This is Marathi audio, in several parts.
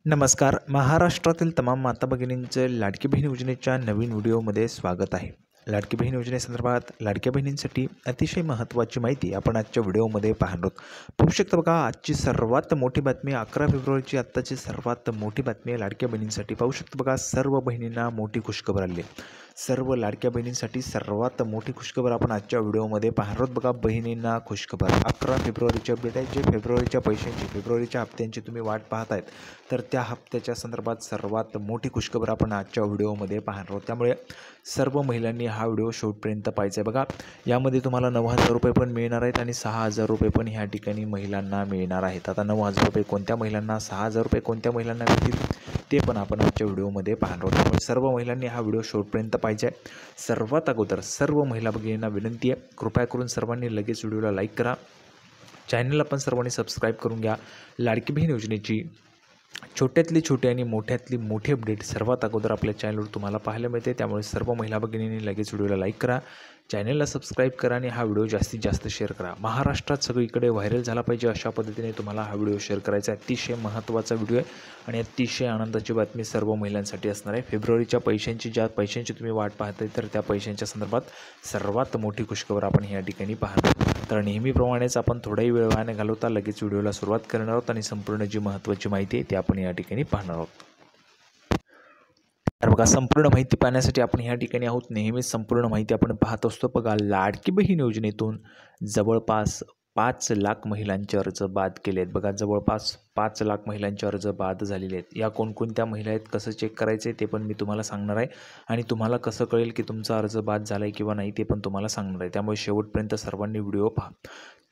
नमस्कार. महाराष्ट्रातील तमाम माता भगिनींचं लाडकी बहीण योजनेच्या नवीन व्हिडिओमध्ये स्वागत आहे. लाडकी बहीण योजनेसंदर्भात लाडक्या बहिणींसाठी अतिशय महत्त्वाची माहिती आपण आजच्या व्हिडिओमध्ये पाहणार आहोत. पाहू शकता बघा, आजची सर्वात मोठी बातमी 11 फेब्रुवारीची आत्ताची सर्वात मोठी बातमी आहे लाडक्या बहिणींसाठी. पाहू शकता बघा, सर्व बहिणींना मोठी खुशखबर आली आहे. सर्व लाडक्या बहिणींसाठी सर्वात मोठी खुशखबर आपण आजच्या व्हिडिओमध्ये पाहणार आहोत. बघा, बहिणींना खुशखबर 11 फेब्रुवारीची अपडेट आहे. जे फेब्रुवारीच्या पैशांची फेब्रुवारीच्या हप्त्यांची तुम्ही वाट पाहत आहेत, तर त्या हप्त्याच्या संदर्भात सर्वात मोठी खुशखबर आपण आजच्या व्हिडिओमध्ये पाहणार आहोत. त्यामुळे सर्व महिलांनी हा व्हिडिओ शेवटपर्यंत पाहायचा आहे. बघा, यामध्ये तुम्हाला 9,000 रुपये पण मिळणार आहेत आणि 6,000 रुपये पण ह्या ठिकाणी महिलांना मिळणार आहेत. आता 9,000 रुपये कोणत्या महिलांना, 6,000 रुपये कोणत्या महिलांना मिळतील ते पण आपण आजच्या व्हिडिओमध्ये पाहणार आहोत. त्यामुळे सर्व महिलांनी हा व्हिडिओ शेवटपर्यंत पाहिजे आहे. सर्वात अगोदर सर्व महिला भगिनींना विनंती आहे, कृपया करून सर्वांनी लगेच व्हिडिओला लाईक करा. चॅनलला पण सर्वांनी सबस्क्राईब करून घ्या. लाडकी बहीण योजनेची छोट्यातली छोटी आणि मोठ्यातली मोठी अपडेट सर्वात अगोदर आपल्या चॅनलवर तुम्हाला पाहायला मिळते. त्यामुळे सर्व महिला भगिनींनी लगेच व्हिडिओला लाईक करा, चॅनलला सबस्क्राईब करा आणि हा व्हिडिओ जास्तीत जास्त शेअर करा. महाराष्ट्रात सगळीकडे व्हायरल झाला पाहिजे अशा पद्धतीने तुम्हाला हा व्हिडिओ शेअर करायचा आहे. अतिशय महत्त्वाचा व्हिडिओ आहे आणि अतिशय आनंदाची बातमी सर्व महिलांसाठी असणार आहे. फेब्रुवारीच्या पैशांची तुम्ही वाट पाहताय, तर त्या पैशांच्या संदर्भात सर्वात मोठी खुशखबर आपण या ठिकाणी पाहतो. तर नेहमीप्रमाणेच आपण थोडाही वेळ वाया न घालवता लगेच व्हिडिओला सुरुवात करणार आहोत आणि संपूर्ण जी महत्त्वाची माहिती आहे ती आपण या ठिकाणी पाहणार आहोत. तर बघा, संपूर्ण माहिती पाहण्यासाठी आपण ह्या ठिकाणी आहोत. नेहमीच संपूर्ण माहिती आपण पाहत असतो. बघा, लाडकी बहीण योजनेतून जवळपास 5 लाख महिलांचे अर्ज बाद केले आहेत. बघा, जवळपास 5 लाख महिलांचे अर्ज बाद झालेले आहेत. या कोणकोणत्या महिला आहेत, कसं चेक करायचं आहे ते पण मी तुम्हाला सांगणार आहे आणि तुम्हाला कसं कळेल की तुमचा अर्ज बाद झाला आहे किंवा नाही ते पण तुम्हाला सांगणार आहे. त्यामुळे शेवटपर्यंत सर्वांनी व्हिडिओ पहा.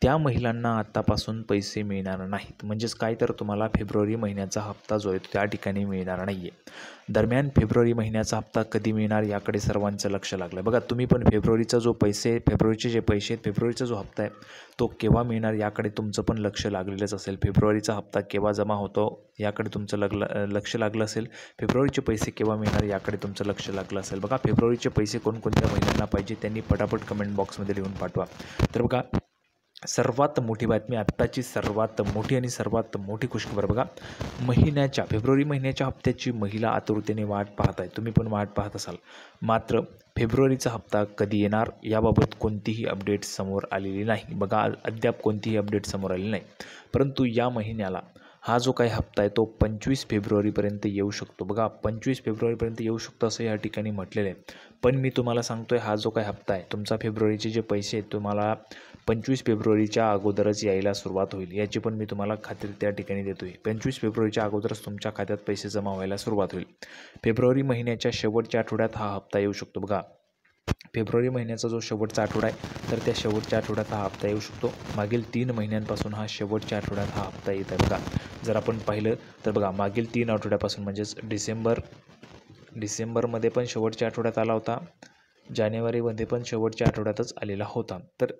त्या महिलांना आत्तापासून पैसे मिळणार नाहीत. म्हणजेच काय, तर तुम्हाला फेब्रुवारी महिन्याचा हप्ता जो आहे तो त्या ठिकाणी मिळणार नाही आहे. दरम्यान फेब्रुवारी महिन्याचा हप्ता कधी मिळणार याकडे सर्वांचं लक्ष लागलं. बघा, तुम्ही पण फेब्रुवारीचा जो फेब्रुवारीचे जे पैसे आहेत, फेब्रुवारीचा जो हप्ता आहे तो केव्हा मिळणार याकडे तुमचं पण लक्ष लागलेलंच असेल. फेब्रुवारीचा हप्ता केव्हा जमा होतो याकडे तुमचं लक्ष लागलं असेल. फेब्रुवारीचे पैसे केव्हा मिळणार याकडे तुमचं लक्ष लागलं असेल. बघा, फेब्रुवारीचे पैसे कोणकोणत्या महिलांना पाहिजे त्यांनी पटापट कमेंट बॉक्समध्ये लिहून पाठवा. तर बघा, सर्वात मोठी बातमी, आत्ताची सर्वात मोठी आणि सर्वात मोठी खुशखबर. बघा, फेब्रुवारी महिन्याच्या हप्त्याची महिला आतुरतेने वाट पाहत आहे. तुम्ही पण वाट पाहत असाल. मात्र फेब्रुवारीचा हप्ता कधी येणार याबाबत कोणतीही अपडेट समोर आलेली नाही. बघा, अद्याप कोणतीही अपडेट समोर आलेली नाही. परंतु या महिन्याला हा जो काही हप्ता आहे तो 25 फेब्रुवारीपर्यंत येऊ शकतो. बघा, 25 फेब्रुवारीपर्यंत येऊ शकतो असं या ठिकाणी म्हटलेलं आहे. पण मी तुम्हाला सांगतो आहे, हा जो काही हप्ता आहे तुमचा फेब्रुवारीचे जे पैसे आहेत तुम्हाला 25 फेब्रुवारीच्या अगोदरच यायला सुरुवात होईल. याची पण मी तुम्हाला खात्री त्या ठिकाणी देतो आहे. 25 फेब्रुवारीच्या अगोदरच तुमच्या खात्यात पैसे जमा व्हायला सुरुवात होईल. फेब्रुवारी महिन्याच्या शेवटच्या आठवड्यात हा हप्ता येऊ शकतो. बघा, फेब्रुवारी महिन्याचा जो शेवटचा आठवडा आहे तर त्या शेवटच्या आठवड्यात हा हप्ता येऊ शकतो. मागील 3 महिन्यांपासून हा शेवटच्या आठवड्यात हा हप्ता येत आहे. बघा, जर आपण पाहिलं तर बघा, मागील 3 आठवड्यापासून म्हणजेच डिसेंबरमध्ये पण शेवटच्या आठवड्यात आला होता, जानेवारीमध्ये पण शेवटच्या आठवड्यातच आलेला होता. तर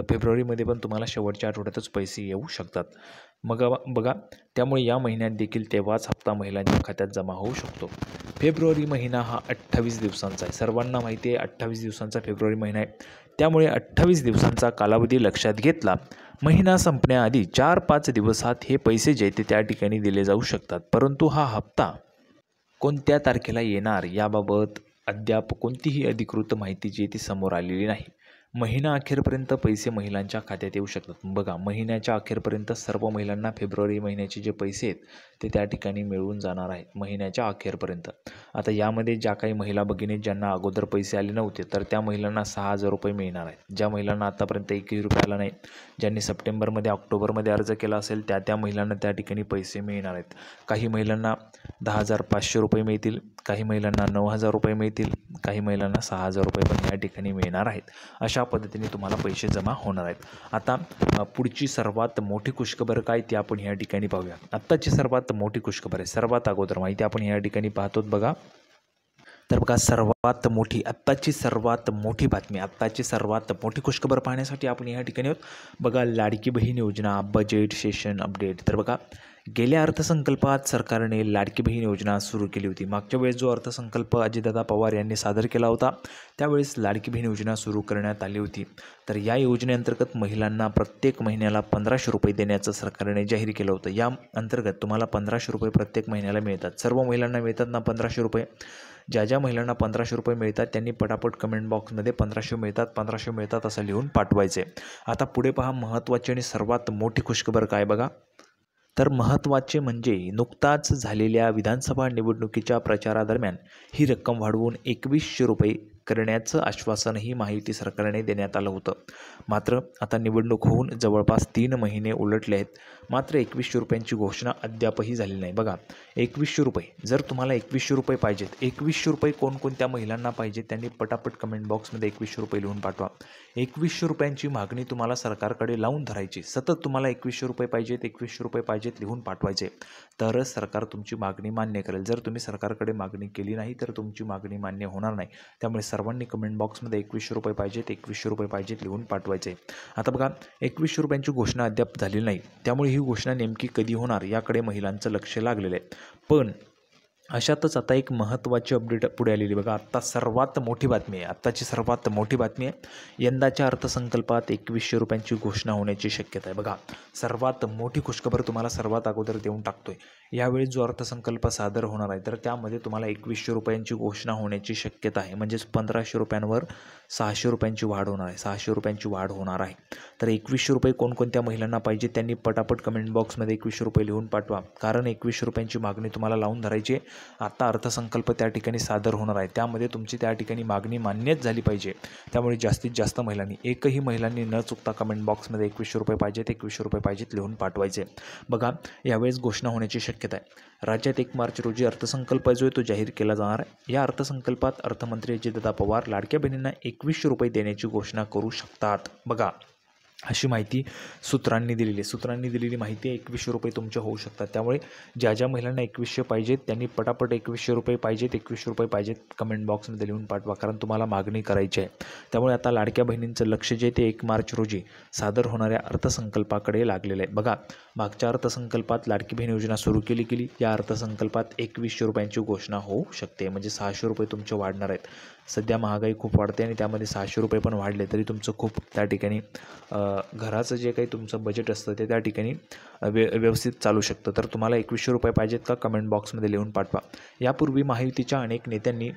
फेब्रुवारीमध्ये पण तुम्हाला शेवटच्या आठवड्यातच पैसे येऊ शकतात. मग बघा, त्यामुळे या महिन्यात देखील तेव्हाच हप्ता महिलांच्या खात्यात जमा होऊ शकतो. फेब्रुवारी महिना हा 28 दिवसांचा आहे. सर्वांना माहिती आहे 28 दिवसांचा फेब्रुवारी महिना आहे. त्यामुळे 28 दिवसांचा कालावधी लक्षात घेतला, महिना संपण्याआधी 4-5 दिवसात हे पैसे जे ते त्या ठिकाणी दिले जाऊ शकतात. परंतु हा हप्ता कोणत्या तारखेला येणार याबाबत अद्याप कोणतीही अधिकृत माहिती जी ती समोर आलेली नाही. महिना अखेरपर्यंत पैसे महिलांच्या खात्यात येऊ शकतात. बघा, महिन्याच्या अखेरपर्यंत सर्व महिलांना फेब्रुवारी महिन्याचे जे पैसे आहेत ते त्या ठिकाणी मिळून जाणार आहेत महिन्याच्या अखेरपर्यंत. आता यामध्ये ज्या काही महिला भगिनी ज्यांना अगोदर पैसे आले नव्हते तर त्या महिलांना 6,000 रुपये मिळणार आहेत. ज्या महिलांना आतापर्यंत 1 रुपया आला नाही, ज्यांनी सप्टेंबरमध्ये ऑक्टोबरमध्ये अर्ज केला असेल त्या महिलांना त्या ठिकाणी पैसे मिळणार आहेत. काही महिलांना 10,500 रुपये मिळतील, काही महिलांना 9,000 रुपये मिळतील, काही महिलांना 6,000 रुपये पण या ठिकाणी मिळणार आहेत. अशा पद्धतीने तुम्हाला पैसे जमा होणार आहेत. आता पुढची सर्वात मोठी खुशखबर काय ते आपण या ठिकाणी पाहूया. आत्ताची सर्वात मोठी खुशखबर आहे. सर्वात अगोदर माहिती आपण या ठिकाणी पाहतो. बघा, तर बघा, आत्ताची सर्वात मोठी बातमी, आत्ताची सर्वात मोठी खुशखबर पाहण्यासाठी आपण या ठिकाणी आहोत. बघा, लाडकी बहीण योजना बजेट सेशन अपडेट. तर बघा, गेल्या अर्थसंकल्पात सरकारने लाडकी बहीण योजना सुरू केली होती. मागच्या वेळेस जो अर्थसंकल्प अजितदादा पवार यांनी सादर केला होता त्यावेळेस लाडकी बहीण योजना सुरू करण्यात आली होती. तर या योजनेअंतर्गत महिलांना प्रत्येक महिन्याला 1500 रुपये देण्याचं सरकारने जाहीर केलं होतं. या अंतर्गत तुम्हाला 1500 रुपये प्रत्येक महिन्याला मिळतात. सर्व महिलांना मिळतात ना 1500 रुपये. ज्या महिलांना 1500 रुपये मिळतात त्यांनी पटापट कमेंट बॉक्समध्ये 1500 मिळतात असं लिहून पाठवायचे. आता पुढे पहा, महत्त्वाची आणि सर्वात मोठी खुशखबर काय बघा. तर महत्त्वाचे म्हणजे नुकताच झालेल्या विधानसभा निवडणुकीच्या प्रचारादरम्यान ही रक्कम वाढवून 2100 रुपये करण्याचं आश्वासनही महायुती सरकारने देण्यात आलं होतं. मात्र आता निवडणूक होऊन जवळपास 3 महिने उलटले आहेत, मात्र 2100 रुपयांची घोषणा अद्यापही झाली नाही. बघा, 2100 रुपये, जर तुम्हाला 2100 रुपये पाहिजेत, 2100 रुपये कोणकोणत्या महिलांना पाहिजेत त्यांनी पटापट कमेंट बॉक्समध्ये 2100 रुपये लिहून पाठवा. 2100 रुपयांची मागणी तुम्हाला सरकारकडे लावून धरायची. सतत तुम्हाला 2100 रुपये पाहिजेत, 2100 रुपये पाहिजेत लिहून पाठवायचे, तरच सरकार तुमची मागणी मान्य करेल. जर तुम्ही सरकारकडे मागणी केली नाही तर तुमची मागणी मान्य होणार नाही. त्यामुळे सर्वांनी कमेंट बॉक्समध्ये 2100 रुपये पाहिजेत, 2100 रुपये पाहिजेत लिहून पाठवायचे. आता बघा, 2100 रुपयांची घोषणा अद्याप झाली नाही, त्यामुळे ही घोषणा नेमकी कधी होणार याकडे महिलांचं लक्ष लागलेलं आहे. पण अशातच आता एक महत्त्वाची अपडेट पुढे आलेली बघा. सर्वात मोठी बातमी आहे, आत्ताची सर्वात मोठी बातमी आहे. यंदाच्या अर्थसंकल्पात 2100 रुपयांची घोषणा होण्याची शक्यता आहे. बघा, सर्वात मोठी खुशखबर तुम्हाला सर्वात अगोदर देऊन टाकतोय. यावेळी जो अर्थसंकल्प सादर होणार आहे तर त्यामध्ये तुम्हाला 2100 रुपयांची घोषणा होण्याची शक्यता आहे. म्हणजेच 1500 रुपयांवर 600 रुपयांची वाढ होणार आहे. 600 रुपयांची वाढ होणार आहे. तर 2100 रुपये कोणकोणत्या महिलांना पाहिजे त्यांनी पटापट कमेंट बॉक्समध्ये 2100 रुपये लिहून पाठवा. कारण 2100 रुपयांची मागणी तुम्हाला लावून धरायची आहे. आता अर्थसंकल्प त्या ठिकाणी सादर होणार आहे, त्यामध्ये तुमची त्या ठिकाणी मागणी मान्यच झाली पाहिजे. त्यामुळे जास्तीत जास्त महिलांनी, एकही महिलांनी न चुकता कमेंट बॉक्समध्ये 2100 रुपये पाहिजेत, 2100 रुपये पाहिजेत लिहून पाठवायचे. बघा, यावेळेस घोषणा होण्याची शक्यता आहे. राज्यात 1 मार्च रोजी अर्थसंकल्प जो आहे तो जाहीर केला जाणार आहे. या अर्थसंकल्पात अर्थमंत्री अजितदादा पवार लाडक्या बहिणींना 2100 रुपये देण्याची घोषणा करू शकतात. बघा, अशी माहिती सूत्रांनी दिलेली माहिती आहे. 2100 रुपये तुमचे होऊ शकतात. त्यामुळे ज्या महिलांना 2100 पाहिजेत त्यांनी पटापट 2100 रुपये पाहिजेत कमेंट बॉक्समध्ये लिहून पाठवा, कारण तुम्हाला मागणी करायची आहे. त्यामुळे आता लाडक्या बहिणींचं लक्ष जे ते 1 मार्च रोजी सादर होणाऱ्या अर्थसंकल्पाकडे लागलेलं आहे. बघा, मागच्या अर्थसंकल्पात लाडकी बहीण योजना सुरू केली. या अर्थसंकल्पात 2100 रुपयांची घोषणा होऊ शकते. म्हणजे 600 रुपये तुमचे वाढणार आहेत. सध्या महागाई खूप वाढते आणि त्यामध्ये 600 रुपये पण वाढले तरी तुमचं खूप त्या ठिकाणी घराचं जे काही तुमचं बजेट असतं ते त्या ठिकाणी व्यवस्थित चालू शकतं. तर तुम्हाला 2100 रुपये पाहिजेत का कमेंट बॉक्समध्ये लिहून पाठवा. यापूर्वी महायुतीच्या अनेक नेत्यांनी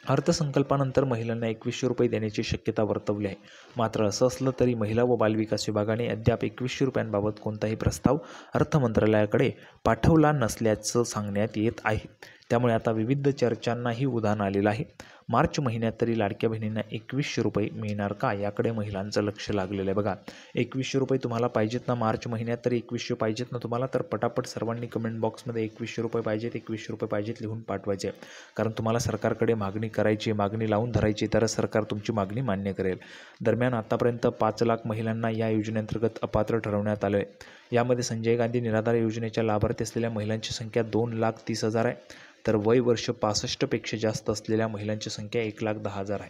अर्थसंकल्पानंतर महिलांना 2100 रुपये देण्याची शक्यता वर्तवली आहे. मात्र असं असलं तरी महिला व बालविकास विभागाने अद्याप 2100 रुपयांबाबत कोणताही प्रस्ताव अर्थ मंत्रालयाकडे पाठवला नसल्याचं सांगण्यात येत आहे. त्यामुळे आता विविध चर्चांनाही उधाण आलेलं आहे. मार्च महिन्यात तरी लाडक्या बहिणींना 2100 रुपये मिळणार का याकडे महिलांचं लक्ष लागलेलं आहे. बघा, 2100 रुपये तुम्हाला पाहिजेत ना, मार्च महिन्यात तरी 2100 पाहिजेत ना तुम्हाला, तर पटापट सर्वांनी कमेंट बॉक्समध्ये 2100 रुपये पाहिजेत लिहून पाठवायचे. कारण तुम्हाला सरकारकडे मागणी करायची, मागणी लावून धरायची, तरच सरकार तुमची मागणी मान्य करेल. दरम्यान आतापर्यंत 5 लाख महिलांना या योजनेअंतर्गत अपात्र ठरवण्यात आलं आहे. यामध्ये संजय गांधी निराधार योजनेच्या लाभार्थी असलेल्या महिलांची संख्या 2,30,000 आहे. तर वय वर्ष 65पेक्षा जास्त असलेल्या महिलांची संख्या 1,10,000 आहे.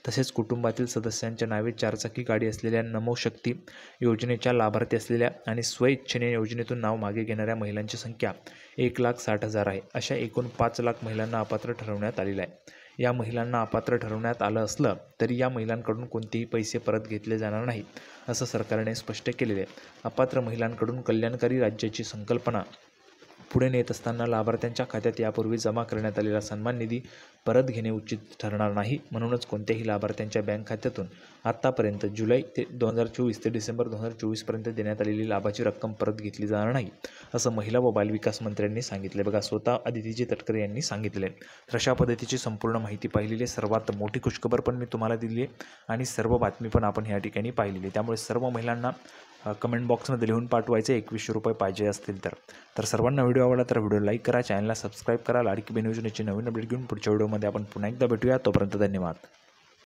तसेच कुटुंबातील सदस्यांच्या नावे 4चाकी गाडी असलेल्या नमोशक्ती योजनेच्या लाभार्थी असलेल्या आणि स्वइच्छेने योजनेतून नाव मागे घेणाऱ्या महिलांची संख्या 1,60,000 आहे. अशा एकूण 5 लाख महिलांना अपात्र ठरवण्यात आलेलं आहे. या महिलांना अपात्र ठरवण्यात आलं असलं तरी या महिलांकडून कोणतेही पैसे परत घेतले जाणार नाहीत, असं सरकारने स्पष्ट केलेले आहे. अपात्र महिलांकडून कल्याणकारी राज्याची संकल्पना पुढे नेत असताना लाभार्थ्यांच्या खात्यात यापूर्वी जमा करण्यात आलेला सन्मान निधी परत घेणे उचित ठरणार नाही. म्हणूनच कोणत्याही लाभार्थ्यांच्या बँक खात्यातून आत्तापर्यंत जुलै 2024 ते डिसेंबर 2024पर्यंत देण्यात आलेली लाभाची रक्कम परत घेतली जाणार नाही, असं महिला व बालविकास मंत्र्यांनी सांगितले. बघा, स्वतः अदिती तटकरे यांनी सांगितले. तर अशा पद्धतीची संपूर्ण माहिती पाहिलेली आहे. सर्वात मोठी खुशखबर पण मी तुम्हाला दिली आहे आणि सर्व बातमी पण आपण या ठिकाणी पाहिलेली. त्यामुळे सर्व महिलांना कमेंट बॉक्समध्ये लिहून पाठवायचे 2100 रुपये पाहिजे असतील तर सर्वांना व्हिडिओ आवडला तर व्हिडिओ लाईक करा, चॅनलला सबस्क्राईब करा. लाडकी बहीण योजनेची नवीन अपडेट घेऊन पुढच्या व्हिडिओमध्ये आपण पुन्हा एकदा भेटूया. तोपर्यंत धन्यवाद.